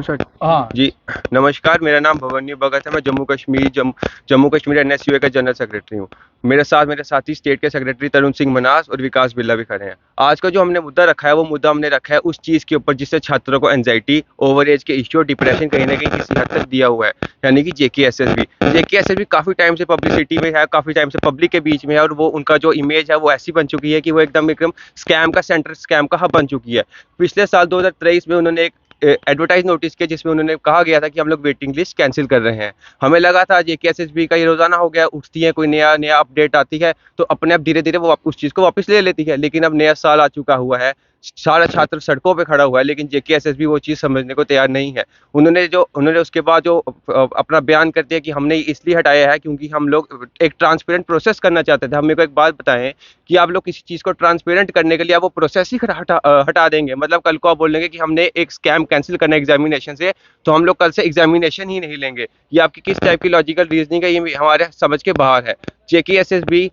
हाँ। जी, नमस्कार। मेरा नाम भवन्यु भगत है। मैं जम्मू कश्मीर एनएसयूए का जनरल सेक्रेटरी हूँ। मेरे साथ मेरे साथी स्टेट के सेक्रेटरी तरुण सिंह मनास और विकास बिल्ला भी खड़े हैं। आज का जो हमने मुद्दा रखा है, वो मुद्दा हमने रखा है उस चीज़ के ऊपर जिससे छात्रों को एंग्जायटी, ओवर एज के इश्यू और डिप्रेशन कहीं न कहीं किसी हद तक दिया हुआ है, यानी कि जेकेएसएसबी। जेकेएसएसबी काफ़ी टाइम से पब्लिसिटी में है, काफ़ी टाइम से पब्लिक के बीच में है, और वो उनका जो इमेज है वो ऐसी बन चुकी है कि वो एकदम एकदम स्कैम का सेंटर, स्कैम का हब बन चुकी है। पिछले साल 2023 में उन्होंने एक एडवर्टाइज नोटिस किया जिसमें उन्होंने कहा गया था कि हम लोग वेटिंग लिस्ट कैंसिल कर रहे हैं। हमें लगा था जेकेएसएसबी का ये रोजाना हो गया, उठती है कोई नया नया अपडेट आती है तो अपने आप धीरे धीरे वो उस चीज़ को वापस ले लेती है। लेकिन अब नया साल आ चुका हुआ है, सारा छात्र सड़कों पे खड़ा हुआ है, लेकिन जेकेएसएसबी वो चीज़ समझने को तैयार नहीं है। उन्होंने उसके बाद जो अपना बयान कर दिया कि हमने इसलिए हटाया है क्योंकि हम लोग एक ट्रांसपेरेंट प्रोसेस करना चाहते थे। हम मेरे को एक बात बताएं कि आप लोग किसी चीज़ को ट्रांसपेरेंट करने के लिए आप वो प्रोसेस ही हटा देंगे। मतलब कल को आप बोलेंगे कि हमने एक स्कैम कैंसिल करना है एग्जामिनेशन से, तो हम लोग कल से एग्जामिनेशन ही नहीं लेंगे। ये आपकी किस टाइप की लॉजिकल रीजनिंग है, ये हमारे समझ के बाहर है। जेकेएसएसबी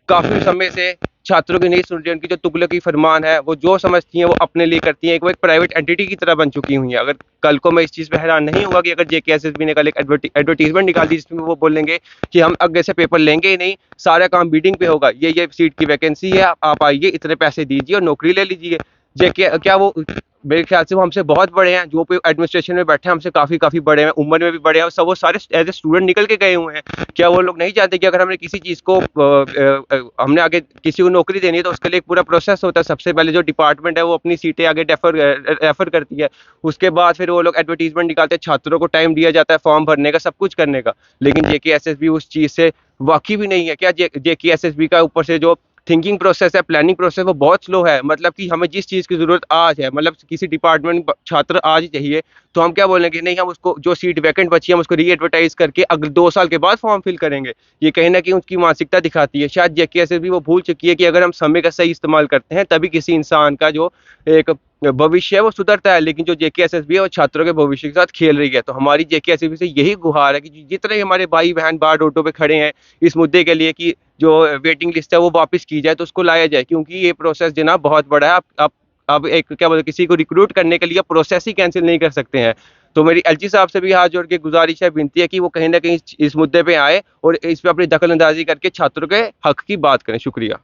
काफी समय से छात्रों की नहीं सुन रही है। उनकी जो तुगलकी फरमान है, वो जो समझती हैं वो अपने लिए करती हैं। वो एक प्राइवेट एंटिटी की तरह बन चुकी हुई है। अगर कल को मैं इस चीज़ पे हैरान नहीं होगा कि अगर जेकेएसएसबी ने कल एक एडवर्टीजमेंट निकाल दी जिसमें वो बोलेंगे कि हम आगे से पेपर लेंगे ही नहीं, सारा काम बीटिंग पे होगा, ये सीट की वैकेंसी है, आप आइए, इतने पैसे दीजिए और नौकरी ले लीजिए। जेके क्या वो मेरे ख्याल से वो हमसे बहुत बड़े हैं, जो एडमिनिस्ट्रेशन में बैठे हैं हमसे काफ़ी काफ़ी बड़े हैं, उम्र में भी बड़े हैं, सब वो सारे एज ए स्टूडेंट निकल के गए हुए हैं। क्या वो लोग नहीं जानते कि अगर हमने किसी चीज़ को हमने आगे किसी को नौकरी देनी है तो उसके लिए एक पूरा प्रोसेस होता है। सबसे पहले जो डिपार्टमेंट है वो अपनी सीटें आगे रेफर करती है। उसके बाद फिर वो लोग एडवर्टीजमेंट निकालते हैं, छात्रों को टाइम दिया जाता है फॉर्म भरने का, सब कुछ करने का। लेकिन जेकेएसएसबी उस चीज़ से वाकिफ भी नहीं है। क्या जेकेएसएसबी का ऊपर से जो थिंकिंग प्रोसेस है, प्लानिंग प्रोसेस, वो बहुत स्लो है। मतलब कि हमें जिस चीज़ की ज़रूरत आज है, मतलब किसी डिपार्टमेंट छात्र आज ही चाहिए, तो हम क्या बोलेंगे, नहीं हम उसको जो सीट वैकेंट बची है हम उसको री एडवर्टाइज करके अगले 2 साल के बाद फॉर्म फिल करेंगे। ये कहीं ना कहीं उसकी मानसिकता दिखाती है। शायद जेकेएसएस भी वो भूल चुकी है कि अगर हम समय का सही इस्तेमाल करते हैं तभी किसी इंसान का जो एक भविष्य है वो सुधरता है। लेकिन जो जेकेएसएसबी है वो छात्रों के भविष्य के साथ खेल रही है। तो हमारी जेकेएसएसबी से यही गुहार है कि जितने भी हमारे भाई बहन बाहर रोडों पे खड़े हैं इस मुद्दे के लिए कि जो वेटिंग लिस्ट है वो वापस की जाए, तो उसको लाया जाए, क्योंकि ये प्रोसेस जनाब बहुत बड़ा है। आप एक क्या बोलते, किसी को रिक्रूट करने के लिए प्रोसेस ही कैंसिल नहीं कर सकते हैं। तो मेरी एलजी साहब से भी हाथ जोड़ के गुजारिश है, विनती है कि वो कहीं ना कहीं इस मुद्दे पे आए और इस पे अपनी दखल अंदाजी करके छात्रों के हक की बात करें। शुक्रिया।